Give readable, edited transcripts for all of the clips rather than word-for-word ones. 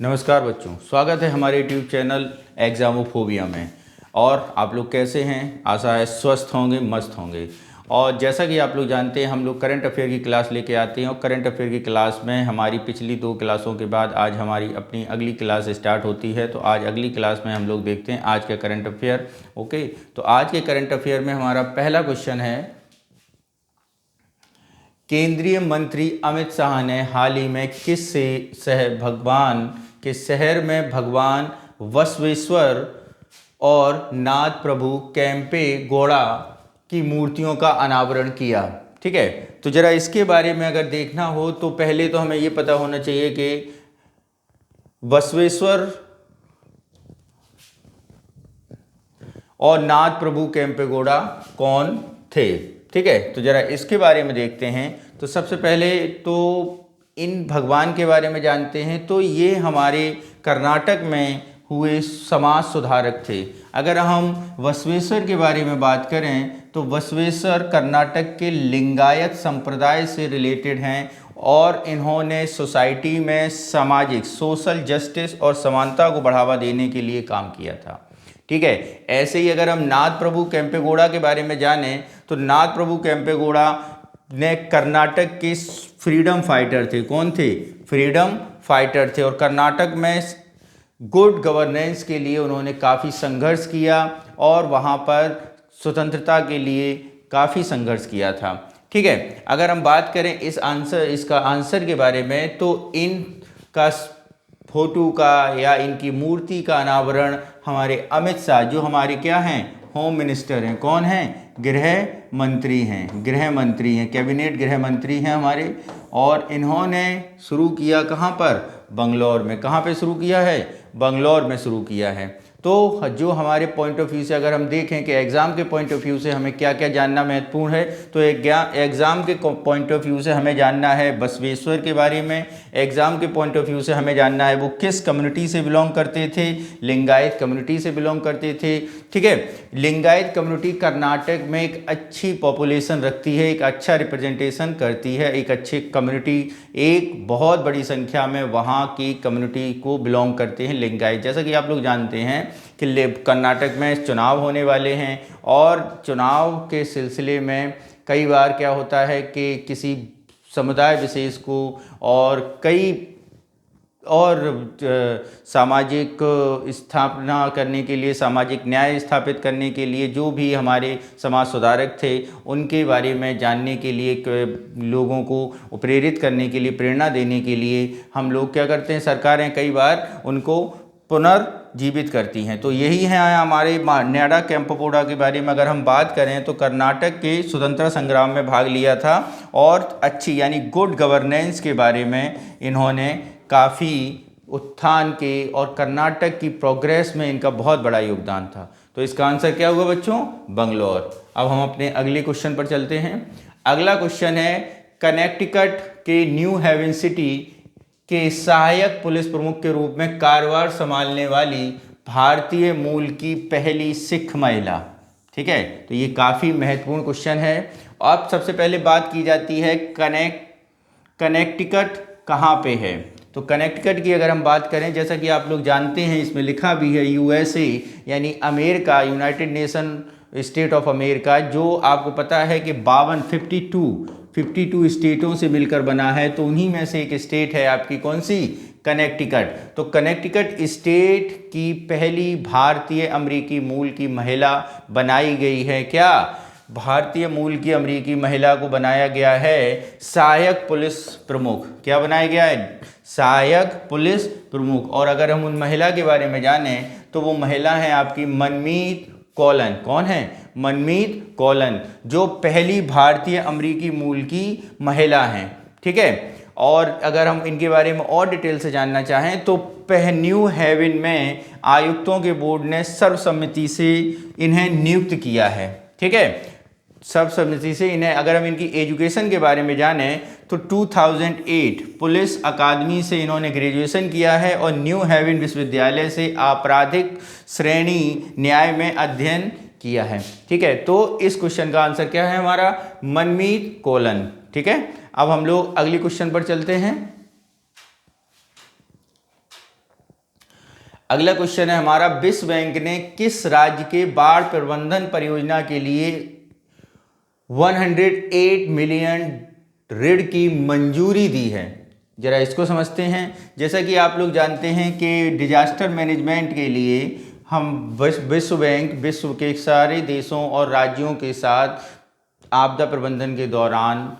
नमस्कार बच्चों, स्वागत है हमारे यूट्यूब चैनल एग्जामोफोबिया में। और आप लोग कैसे हैं? आशा है स्वस्थ होंगे, मस्त होंगे। और जैसा कि आप लोग जानते हैं, हम लोग करंट अफेयर की क्लास लेके आते हैं और करंट अफेयर की क्लास में हमारी पिछली 2 क्लासों के बाद आज हमारी अपनी अगली क्लास स्टार्ट होती है। तो आज अगली क्लास में हम लोग देखते हैं आज का करंट अफेयर। ओके, तो आज के करंट अफेयर में हमारा पहला क्वेश्चन है, केंद्रीय मंत्री अमित शाह ने हाल ही में किस शहर में भगवान बसवेश्वर और नाथ प्रभु केम्पे गौड़ा की मूर्तियों का अनावरण किया? ठीक है, तो जरा इसके बारे में अगर देखना हो तो पहले तो हमें ये पता होना चाहिए कि बसवेश्वर और नाथ प्रभु केम्पेगौड़ा कौन थे। ठीक है, तो जरा इसके बारे में देखते हैं। तो सबसे पहले तो इन भगवान के बारे में जानते हैं। तो ये हमारे कर्नाटक में हुए समाज सुधारक थे। अगर हम बसवेश्वर के बारे में बात करें तो बसवेश्वर कर्नाटक के लिंगायत संप्रदाय से रिलेटेड हैं और इन्होंने सोसाइटी में सामाजिक सोशल जस्टिस और समानता को बढ़ावा देने के लिए काम किया था। ठीक है, ऐसे ही अगर हम नाथ प्रभु केम्पेगौड़ा के बारे में जानें तो नाथ प्रभु केम्पेगौड़ा ने कर्नाटक के फ्रीडम फाइटर थे। कौन थे? फ्रीडम फाइटर थे। और कर्नाटक में गुड गवर्नेंस के लिए उन्होंने काफ़ी संघर्ष किया और वहाँ पर स्वतंत्रता के लिए काफ़ी संघर्ष किया था। ठीक है, अगर हम बात करें इसका आंसर के बारे में तो इनका फोटो का या इनकी मूर्ति का अनावरण हमारे अमित शाह, जो हमारे क्या हैं, होम मिनिस्टर हैं। कौन हैं? गृह मंत्री हैं। गृह मंत्री हैं, कैबिनेट गृह मंत्री हैं हमारे। और इन्होंने शुरू किया कहाँ पर? बंगलौर में। कहाँ पे शुरू किया है? बंगलौर में शुरू किया है। तो जो हमारे पॉइंट ऑफ व्यू से अगर हम देखें कि एग्ज़ाम के पॉइंट ऑफ व्यू से हमें क्या क्या जानना महत्वपूर्ण है, तो एग्ज़ाम के पॉइंट ऑफ व्यू से हमें जानना है बसवेश्वर के बारे में। एग्ज़ाम के पॉइंट ऑफ व्यू से हमें जानना है वो किस कम्युनिटी से बिलोंग करते थे? लिंगायत कम्युनिटी से बिलोंग करते थे। ठीक है, लिंगायत कम्युनिटी कर्नाटक में एक अच्छी पॉपुलेशन रखती है, एक अच्छा रिप्रेजेंटेशन करती है, एक अच्छी कम्युनिटी, एक बहुत बड़ी संख्या में वहाँ की कम्युनिटी को बिलोंग करते हैं लिंगायत। जैसा कि आप लोग जानते हैं कि कर्नाटक में चुनाव होने वाले हैं और चुनाव के सिलसिले में कई बार क्या होता है कि किसी समुदाय विशेष को और कई और सामाजिक स्थापना करने के लिए, सामाजिक न्याय स्थापित करने के लिए जो भी हमारे समाज सुधारक थे उनके बारे में जानने के लिए, लोगों को प्रेरित करने के लिए, प्रेरणा देने के लिए हम लोग क्या करते हैं, सरकारें कई बार उनको पुनर्जीवित करती हैं। तो यही है हमारे नाडा केम्पेगौड़ा के बारे में अगर हम बात करें तो कर्नाटक के स्वतंत्रता संग्राम में भाग लिया था और अच्छी यानी गुड गवर्नेंस के बारे में इन्होंने काफ़ी उत्थान के और कर्नाटक की प्रोग्रेस में इनका बहुत बड़ा योगदान था। तो इसका आंसर क्या हुआ बच्चों? बंगलौर। अब हम अपने अगले क्वेश्चन पर चलते हैं। अगला क्वेश्चन है, कनेक्टिकट के न्यू हेवन सिटी के सहायक पुलिस प्रमुख के रूप में कार्यभार संभालने वाली भारतीय मूल की पहली सिख महिला। ठीक है, तो ये काफ़ी महत्वपूर्ण क्वेश्चन है। अब सबसे पहले बात की जाती है कनेक्टिकट कहाँ पे है। तो कनेक्टिकट की अगर हम बात करें, जैसा कि आप लोग जानते हैं इसमें लिखा भी है यूएसए यानी America, United nation state of America, जो आपको पता है कि 52 स्टेटों से मिलकर बना है। तो उन्हीं में से एक स्टेट है आपकी कौन सी? कनेक्टिकट। तो कनेक्टिकट स्टेट की पहली भारतीय अमेरिकी मूल की महिला बनाई गई है। क्या? भारतीय मूल की अमेरिकी महिला को बनाया गया है सहायक पुलिस प्रमुख। क्या बनाया गया है? सहायक पुलिस प्रमुख। और अगर हम उन महिला के बारे में जानें तो वो महिला है आपकी मनमीत कौलन। कौन है? मनमीत कौलन, जो पहली भारतीय अमेरिकी मूल की महिला हैं। ठीक है, और अगर हम इनके बारे में और डिटेल से जानना चाहें तो न्यू हेवन में आयुक्तों के बोर्ड ने सर्वसम्मति से इन्हें नियुक्त किया है। ठीक है, सर्वसम्मति से इन्हें। अगर हम इनकी एजुकेशन के बारे में जानें तो 2008 पुलिस अकादमी से इन्होंने ग्रेजुएशन किया है और न्यू हेवन विश्वविद्यालय से आपराधिक श्रेणी न्याय में अध्ययन किया है। ठीक है, तो इस क्वेश्चन का आंसर क्या है हमारा? मनमीत कौलन। ठीक है, अब हम लोग अगले क्वेश्चन पर चलते हैं। अगला क्वेश्चन है हमारा, विश्व बैंक ने किस राज्य के बाढ़ प्रबंधन परियोजना के लिए 108 मिलियन ऋण की मंजूरी दी है? जरा इसको समझते हैं। जैसा कि आप लोग जानते हैं कि डिजास्टर मैनेजमेंट के लिए हम विश्व बैंक विश्व के सारे देशों और राज्यों के साथ आपदा प्रबंधन के दौरान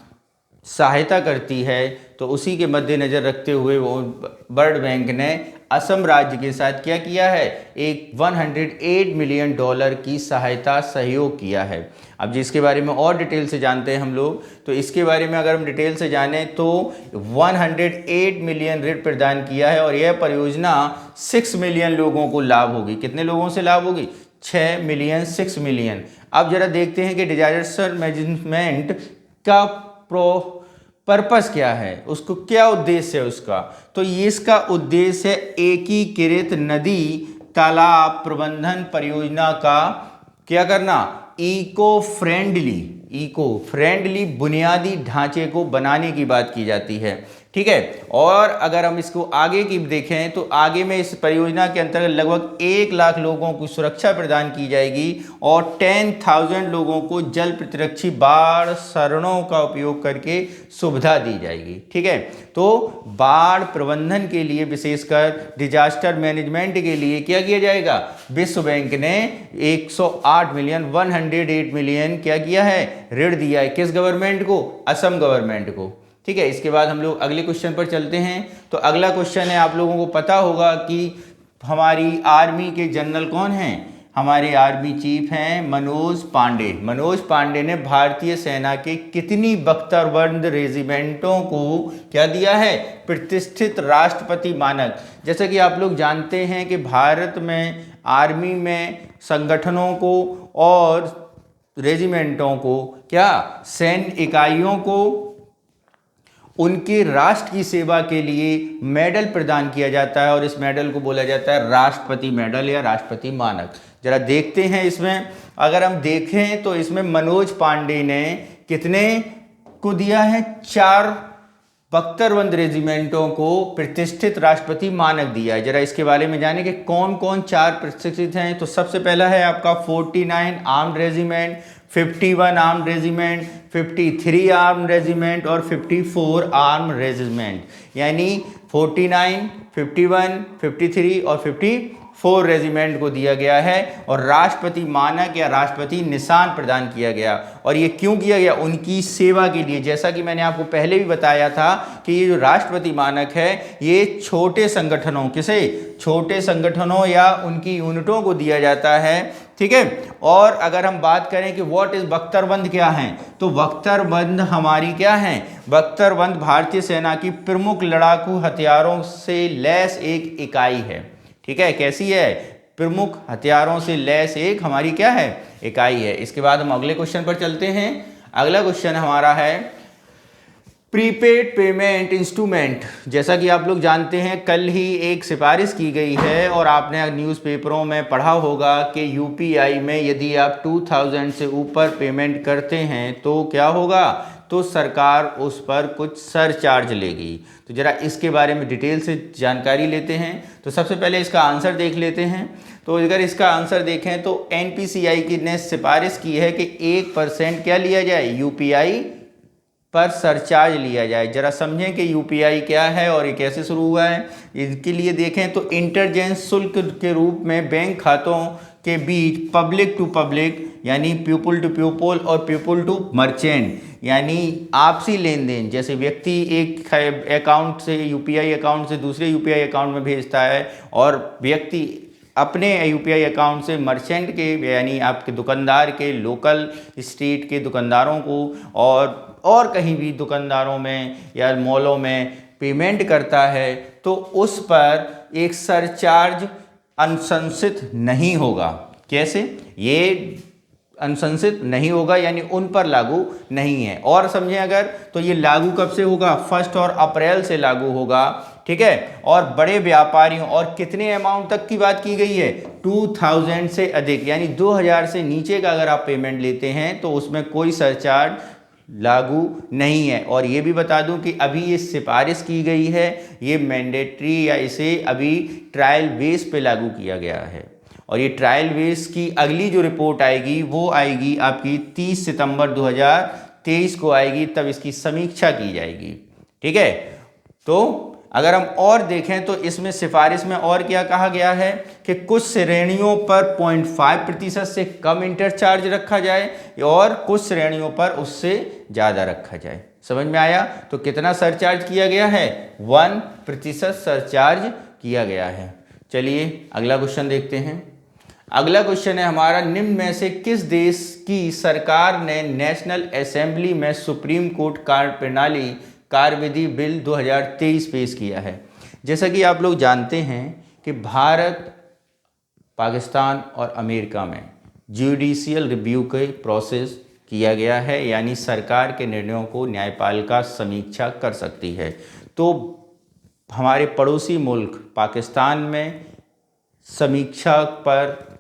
सहायता करती है, तो उसी के मद्देनज़र रखते हुए वो वर्ल्ड बैंक ने असम राज्य के साथ क्या किया है, एक 108 मिलियन डॉलर की सहायता सहयोग किया है। अब जिसके बारे में और डिटेल से जानते हैं हम लोग, तो इसके बारे में अगर हम डिटेल से जानें तो 108 मिलियन ऋण प्रदान किया है और यह परियोजना 6 मिलियन लोगों को लाभ होगी। कितने लोगों से लाभ होगी? 6 मिलियन, 6 मिलियन। अब जरा देखते हैं कि डिजास्टर मैनेजमेंट का पर्पस क्या है, उसको क्या उद्देश्य है उसका। तो ये इसका उद्देश्य है एकीकृत नदी तालाब प्रबंधन परियोजना का क्या करना, इको फ्रेंडली बुनियादी ढांचे को बनाने की बात की जाती है। ठीक है। और अगर हम इसको आगे की देखें तो आगे में इस परियोजना के अंतर्गत लगभग 1 लाख लोगों को सुरक्षा प्रदान की जाएगी और 10,000 लोगों को जल प्रतिरक्षी बाढ़ सरणों का उपयोग करके सुविधा दी जाएगी। ठीक है। तो बाढ़ प्रबंधन के लिए विशेषकर डिजास्टर मैनेजमेंट के लिए क्या किया जाएगा, विश्व बैंक ने 108 मिलियन क्या किया है, ऋण दिया है। किस गवर्नमेंट को? असम गवर्नमेंट को। ठीक है। इसके बाद हम लोग अगले क्वेश्चन पर चलते हैं। तो अगला क्वेश्चन है, आप लोगों को पता होगा कि हमारी आर्मी के जनरल कौन हैं? हमारे आर्मी चीफ हैं मनोज पांडे। मनोज पांडे ने भारतीय सेना के कितनी बख्तरबंद रेजिमेंटों को क्या दिया है, प्रतिष्ठित राष्ट्रपति मानक। जैसा कि आप लोग जानते हैं कि भारत में आर्मी में संगठनों को और रेजिमेंटों को क्या, सैन्य इकाइयों को उनके राष्ट्र की सेवा के लिए मेडल प्रदान किया जाता है और इस मेडल को बोला जाता है राष्ट्रपति मेडल या राष्ट्रपति मानक। जरा देखते हैं इसमें, अगर हम देखें तो इसमें मनोज पांडे ने कितने को दिया है, 4 बख्तरबंद रेजिमेंटों को प्रतिष्ठित राष्ट्रपति मानक दिया है। जरा इसके बारे में जाने कि कौन कौन 4 प्रतिष्ठित हैं। तो सबसे पहला है आपका 49 armed regiment, 51 armed regiment, 53 armed regiment और 54 आर्म्ड रेजिमेंट। यानी 49, 51, 53 और 54 रेजिमेंट को दिया गया है और राष्ट्रपति मानक या राष्ट्रपति निशान प्रदान किया गया। और ये क्यों किया गया? उनकी सेवा के लिए। जैसा कि मैंने आपको पहले भी बताया था कि ये जो राष्ट्रपति मानक है ये छोटे संगठनों, किसे, छोटे संगठनों या उनकी यूनिटों को दिया जाता है। ठीक है। और अगर हम बात करें कि व्हाट इज बख्तरबंद क्या है, तो बख्तरबंद हमारी क्या है, बख्तरबंद भारतीय सेना की प्रमुख लड़ाकू हथियारों से लैस एक इकाई है। ठीक है। कैसी है? प्रमुख हथियारों से लैस एक हमारी क्या है, इकाई है। इसके बाद हम अगले क्वेश्चन पर चलते हैं। अगला क्वेश्चन हमारा है प्रीपेड पेमेंट इंस्ट्रूमेंट। जैसा कि आप लोग जानते हैं कल ही एक सिफारिश की गई है और आपने न्यूज़पेपरों में पढ़ा होगा कि यूपीआई में यदि आप 2000 से ऊपर पेमेंट करते हैं तो क्या होगा, तो सरकार उस पर कुछ सरचार्ज लेगी। तो जरा इसके बारे में डिटेल से जानकारी लेते हैं। तो सबसे पहले इसका आंसर देख लेते हैं। तो अगर इसका आंसर देखें तो एनपीसीआई की ने सिफारिश की है कि 1% क्या लिया जाए, यूपीआई पर सरचार्ज लिया जाए। जरा समझें कि यूपीआई क्या है और ये कैसे शुरू हुआ है। इसके लिए देखें तो इंटरचेंज शुल्क के रूप में बैंक खातों के बीच पब्लिक टू पब्लिक यानी पीपल टू पीपल और पीपल टू मर्चेंट यानी आपसी लेन देन, जैसे व्यक्ति एक अकाउंट से यूपीआई अकाउंट से दूसरे यूपीआई अकाउंट में भेजता है और व्यक्ति अपने यूपीआई अकाउंट से मर्चेंट के यानी आपके दुकानदार के, लोकल स्ट्रीट के दुकानदारों को और कहीं भी दुकानदारों में या मॉलों में पेमेंट करता है तो उस पर एक सरचार्ज अनुशंसित नहीं होगा। कैसे? ये अनुशंसित नहीं होगा यानी उन पर लागू नहीं है। और समझें अगर तो ये लागू कब से होगा, 1 और अप्रैल से लागू होगा। ठीक है। और बड़े व्यापारियों और कितने अमाउंट तक की बात की गई है, 2000 से अधिक यानी 2000 से नीचे का अगर आप पेमेंट लेते हैं तो उसमें कोई सरचार्ज लागू नहीं है। और ये भी बता दूं कि अभी ये सिफारिश की गई है, ये मैंडेटरी या इसे अभी ट्रायल बेस पे लागू किया गया है। और ये ट्रायल बेस की अगली जो रिपोर्ट आएगी वो आएगी आपकी 30 सितंबर 2023 को आएगी, तब इसकी समीक्षा की जाएगी। ठीक है, तो अगर हम और देखें तो इसमें सिफारिश में और क्या कहा गया है कि कुछ श्रेणियों पर 0.5% से कम इंटरचार्ज रखा जाए और कुछ श्रेणियों पर उससे ज़्यादा रखा जाए। समझ में आया? तो कितना सरचार्ज किया गया है? 1% सरचार्ज किया गया है। चलिए अगला क्वेश्चन देखते हैं। अगला क्वेश्चन है हमारा, निम्न में से किस देश की सरकार ने नेशनल असेंबली में सुप्रीम कोर्ट कार्यप्रणाली कार्यविधि बिल 2023 पेश किया है? जैसा कि आप लोग जानते हैं कि भारत, पाकिस्तान और अमेरिका में जुडिशियल रिव्यू के प्रोसेस किया गया है, यानी सरकार के निर्णयों को न्यायपालिका समीक्षा कर सकती है। तो हमारे पड़ोसी मुल्क पाकिस्तान में समीक्षा पर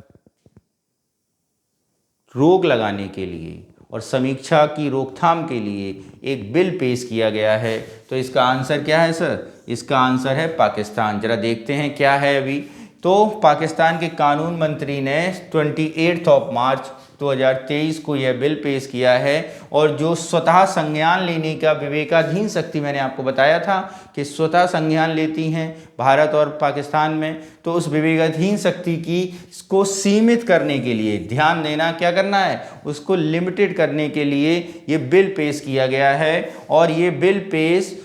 रोक लगाने के लिए और समीक्षा की रोकथाम के लिए एक बिल पेश किया गया है। तो इसका आंसर क्या है सर? इसका आंसर है पाकिस्तान। जरा देखते हैं क्या है अभी। तो पाकिस्तान के कानून मंत्री ने 28 मार्च 2023 को यह बिल पेश किया है। और जो स्वतः संज्ञान लेने का विवेकाधीन शक्ति, मैंने आपको बताया था कि स्वतः संज्ञान लेती हैं भारत और पाकिस्तान में, तो उस विवेकाधीन शक्ति की इसको सीमित करने के लिए ध्यान देना, क्या करना है, उसको लिमिटेड करने के लिए ये बिल पेश किया गया है। और ये बिल पेश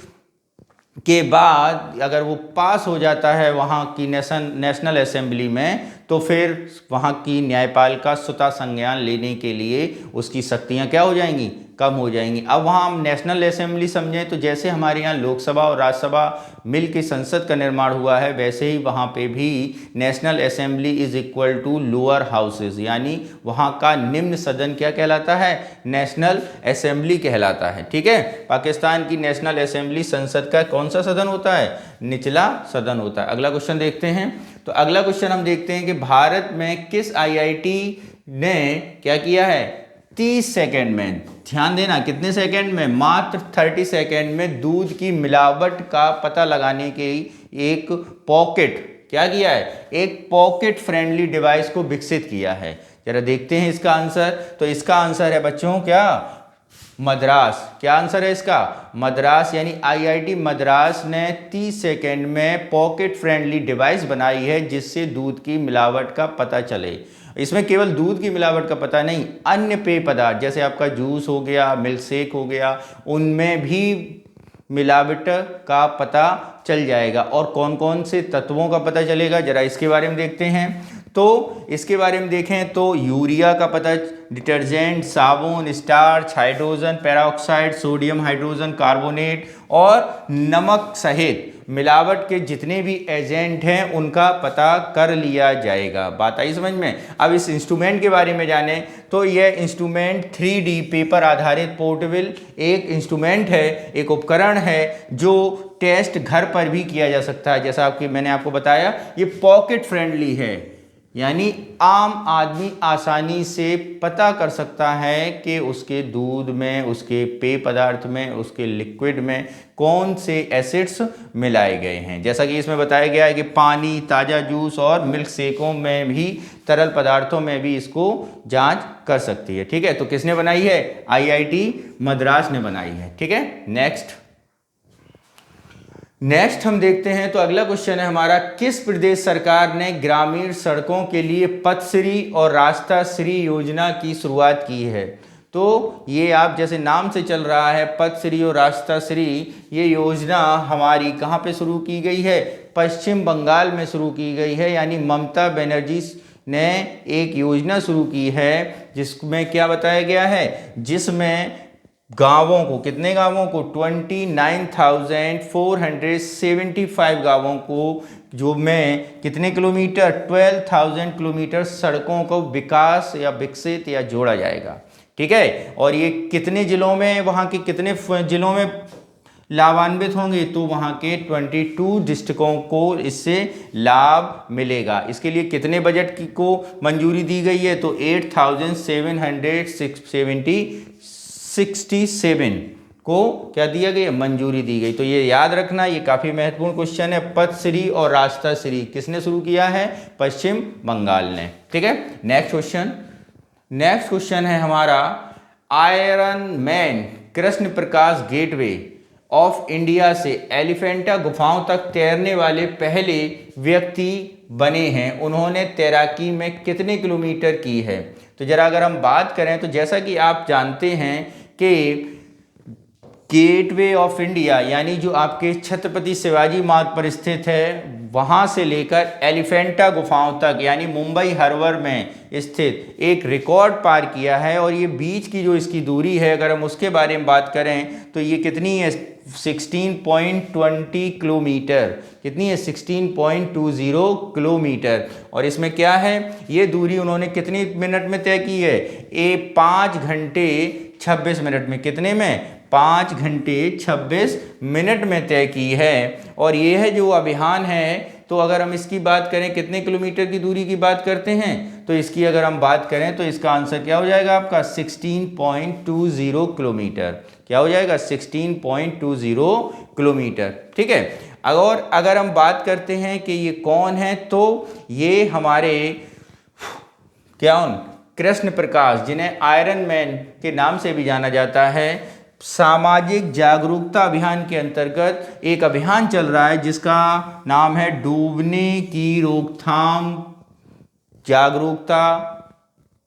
के बाद अगर वो पास हो जाता है वहाँ की नेशनल असेंबली में, तो फिर वहाँ की न्यायपालिका स्वतः संज्ञान लेने के लिए उसकी शक्तियाँ क्या हो जाएंगी? कम हो जाएंगी। अब वहाँ हम नेशनल असेंबली समझें तो जैसे हमारे यहाँ लोकसभा और राज्यसभा मिल के संसद का निर्माण हुआ है, वैसे ही वहाँ पे भी national assembly is equal to lower houses, यानी वहाँ का निम्न सदन क्या कहलाता है? नेशनल असेंबली कहलाता है। ठीक है, पाकिस्तान की नेशनल असेंबली संसद का कौन सा सदन होता है? निचला सदन होता है। अगला क्वेश्चन देखते हैं। तो अगला क्वेश्चन हम देखते हैं कि भारत में किस आईआईटी ने क्या किया है? 30 सेकेंड में, ध्यान देना कितने सेकेंड में? मात्र 30 सेकेंड में दूध की मिलावट का पता लगाने के एक पॉकेट क्या किया है? एक पॉकेट फ्रेंडली डिवाइस को विकसित किया है। जरा देखते हैं इसका आंसर। तो इसका आंसर है बच्चों क्या? मद्रास। क्या आंसर है इसका? मद्रास, यानी आईआईटी मद्रास ने 30 सेकेंड में पॉकेट फ्रेंडली डिवाइस बनाई है जिससे दूध की मिलावट का पता चले। इसमें केवल दूध की मिलावट का पता नहीं, अन्य पेय पदार्थ जैसे आपका जूस हो गया, मिल्क शेक हो गया, उनमें भी मिलावट का पता चल जाएगा। और कौन कौन से तत्वों का पता चलेगा, जरा इसके बारे में देखते हैं। तो इसके बारे में देखें तो यूरिया का पता, डिटर्जेंट, साबुन, starch, hydrogen peroxide, sodium hydrogen carbonate और नमक सहित मिलावट के जितने भी एजेंट हैं उनका पता कर लिया जाएगा। बात आई समझ में? अब इस इंस्ट्रूमेंट के बारे में जानें तो यह इंस्ट्रूमेंट 3D पेपर आधारित पोर्टेबल एक इंस्ट्रूमेंट है, एक उपकरण है जो टेस्ट घर पर भी किया जा सकता है। जैसा मैंने आपको बताया, ये पॉकेट फ्रेंडली है, यानी आम आदमी आसानी से पता कर सकता है कि उसके दूध में, उसके पेय पदार्थ में, उसके लिक्विड में कौन से एसिड्स मिलाए गए हैं। जैसा कि इसमें बताया गया है कि पानी, ताज़ा जूस और मिल्क शेकों में भी, तरल पदार्थों में भी इसको जांच कर सकती है। ठीक है, तो किसने बनाई है? आईआईटी मद्रास ने बनाई है। ठीक है, नेक्स्ट हम देखते हैं। तो अगला क्वेश्चन है हमारा, किस प्रदेश सरकार ने ग्रामीण सड़कों के लिए पथश्री और रास्ता श्री योजना की शुरुआत की है? तो ये आप जैसे नाम से चल रहा है, पथश्री और रास्ता श्री, ये योजना हमारी कहाँ पे शुरू की गई है? पश्चिम बंगाल में शुरू की गई है। यानी ममता बनर्जी ने एक योजना शुरू की है जिसमें क्या बताया गया है? जिसमें गांवों को, कितने गांवों को? 29,475 गांवों को, जो में कितने किलोमीटर? 12,000 किलोमीटर सड़कों को विकास या विकसित या जोड़ा जाएगा। ठीक है, और ये कितने जिलों में, वहाँ के कितने जिलों में लाभान्वित होंगे? तो वहाँ के 22 डिस्ट्रिक्टों को इससे लाभ मिलेगा। इसके लिए कितने बजट को मंजूरी दी गई है? तो 8,776 67 को क्या दिया गया, मंजूरी दी गई। तो ये याद रखना, ये काफ़ी महत्वपूर्ण क्वेश्चन है। पथश्री और राजताश्री किसने शुरू किया है, पश्चिम बंगाल ने। ठीक है, नेक्स्ट क्वेश्चन है हमारा, iron man Krishna Prakash gateway of India से एलिफेंटा गुफाओं तक तैरने वाले पहले व्यक्ति बने हैं। उन्होंने तैराकी में कितने किलोमीटर की है। तो जरा अगर हम बात करें तो जैसा कि आप जानते हैं कि गेटवे ऑफ इंडिया यानी जो आपके छत्रपति शिवाजी मार्ग पर स्थित है, वहाँ से लेकर एलिफेंटा गुफाओं तक यानी मुंबई हार्बर में स्थित एक रिकॉर्ड पार किया है। और ये बीच की जो इसकी दूरी है, अगर हम उसके बारे में बात करें तो ये कितनी है, 16.20 किलोमीटर। कितनी है, 16.20 किलोमीटर। और इसमें क्या है, ये दूरी उन्होंने कितनी मिनट में तय की है, 5 घंटे 26 मिनट में। कितने में, 5 घंटे 26 मिनट में तय की है। और ये है जो अभियान है, तो अगर हम इसकी बात करें कितने किलोमीटर की दूरी की बात करते हैं, तो इसकी अगर हम बात करें तो इसका आंसर क्या हो जाएगा आपका, 16.20 किलोमीटर। क्या हो जाएगा, 16.20 किलोमीटर। ठीक है, और अगर हम बात करते हैं कि ये कौन है, तो ये हमारे क्या कृष्ण प्रकाश, जिन्हें आयरन मैन के नाम से भी जाना जाता है, सामाजिक जागरूकता अभियान के अंतर्गत एक अभियान चल रहा है जिसका नाम है डूबने की रोकथाम जागरूकता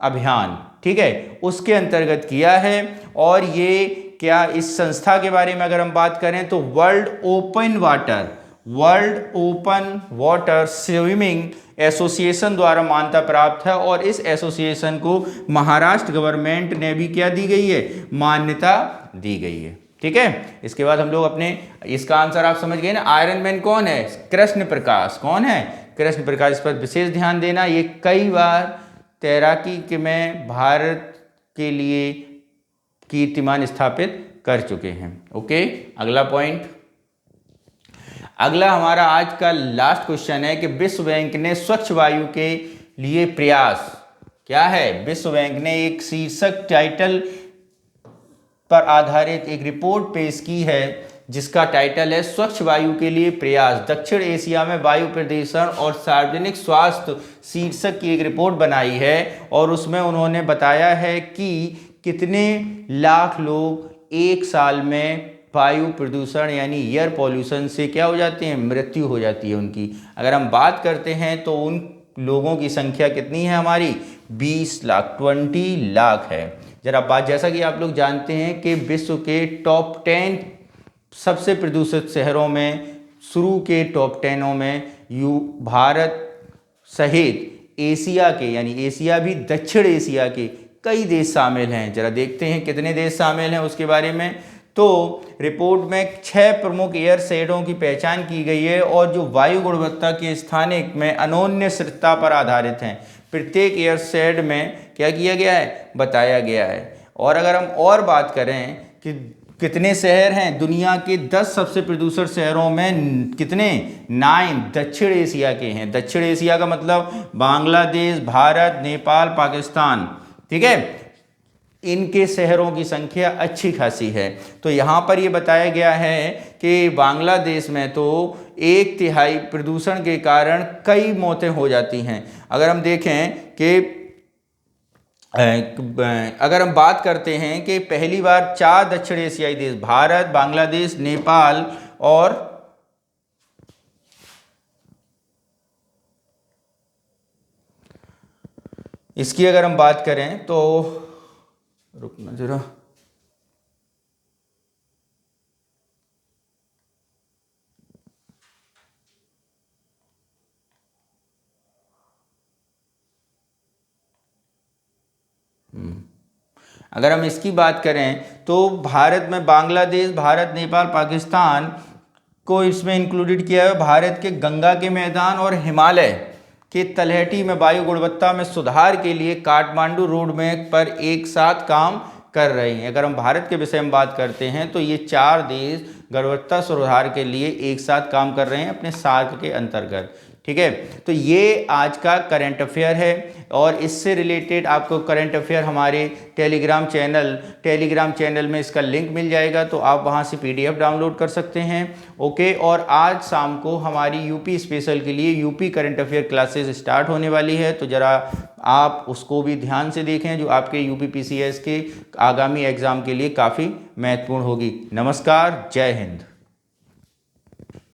अभियान। ठीक है, उसके अंतर्गत किया है। और ये क्या, इस संस्था के बारे में अगर हम बात करें तो world open water swimming association द्वारा मान्यता प्राप्त है। और इस एसोसिएशन को महाराष्ट्र गवर्नमेंट ने भी क्या दी गई है, मान्यता दी गई है। ठीक है, इसके बाद हम लोग अपने, इसका आंसर आप समझ गए ना, आयरन मैन कौन है, कृष्ण प्रकाश। कौन है, कृष्ण प्रकाश। इस पर विशेष ध्यान देना, ये कई बार तैराकी के में भारत के लिए कीर्तिमान स्थापित कर चुके हैं। ओके, अगला पॉइंट, अगला हमारा आज का लास्ट क्वेश्चन है कि विश्व बैंक ने स्वच्छ वायु के लिए प्रयास, क्या है, विश्व बैंक ने एक शीर्षक टाइटल पर आधारित एक रिपोर्ट पेश की है जिसका टाइटल है स्वच्छ वायु के लिए प्रयास, दक्षिण एशिया में वायु प्रदूषण और सार्वजनिक स्वास्थ्य शीर्षक की एक रिपोर्ट बनाई है। और उसमें उन्होंने बताया है कि कितने लाख लोग एक साल में वायु प्रदूषण यानी एयर पॉल्यूशन से क्या हो जाते हैं, मृत्यु हो जाती है उनकी। अगर हम बात करते हैं तो उन लोगों की संख्या कितनी है हमारी, 20 लाख, 20 लाख है। जरा बात, जैसा कि आप लोग जानते हैं कि विश्व के टॉप 10 सबसे प्रदूषित शहरों में, शुरू के टॉप 10 में भारत सहित एशिया के, यानी एशिया भी दक्षिण एशिया के कई देश शामिल हैं। जरा देखते हैं कितने देश शामिल हैं उसके बारे में। तो रिपोर्ट में 6 प्रमुख एयर शेडों की पहचान की गई है और जो वायु गुणवत्ता के स्थानिक में अनोन्य स्थिरता पर आधारित हैं। प्रत्येक एयर शेड में क्या किया गया है, बताया गया है। और अगर हम और बात करें कि कितने शहर हैं, दुनिया के 10 सबसे प्रदूषित शहरों में कितने, 9 दक्षिण एशिया के हैं। दक्षिण एशिया का मतलब बांग्लादेश, भारत, नेपाल, पाकिस्तान। ठीक है, इनके शहरों की संख्या अच्छी खासी है। तो यहाँ पर ये बताया गया है कि बांग्लादेश में तो 1/3 प्रदूषण के कारण कई मौतें हो जाती हैं। अगर हम देखें कि अगर हम बात करते हैं कि पहली बार 4 दक्षिण एशियाई देश, भारत, बांग्लादेश, नेपाल और इसकी अगर हम बात करें तो, रुकना जरा, अगर हम इसकी बात करें तो भारत में बांग्लादेश, भारत, नेपाल, पाकिस्तान को इसमें इंक्लूडेड किया है। भारत के गंगा के मैदान और हिमालय के तलहटी में वायु गुणवत्ता में सुधार के लिए काठमांडू रोड मैप पर एक साथ काम कर रहे हैं। अगर हम भारत के विषय में बात करते हैं तो ये 4 देश गुणवत्ता सुधार के लिए एक साथ काम कर रहे हैं अपने सार्क के अंतर्गत। ठीक है। तो ये आज का करंट अफेयर है और इससे रिलेटेड आपको करंट अफेयर हमारे टेलीग्राम चैनल में इसका लिंक मिल जाएगा, तो आप वहाँ से PDF डाउनलोड कर सकते हैं। ओके, और आज शाम को हमारी यूपी स्पेशल के लिए UP current affair classes start होने वाली है, तो ज़रा आप उसको भी ध्यान से देखें, जो आपके यूपी PCS के आगामी एग्ज़ाम के लिए काफ़ी महत्वपूर्ण होगी। नमस्कार, जय हिंद।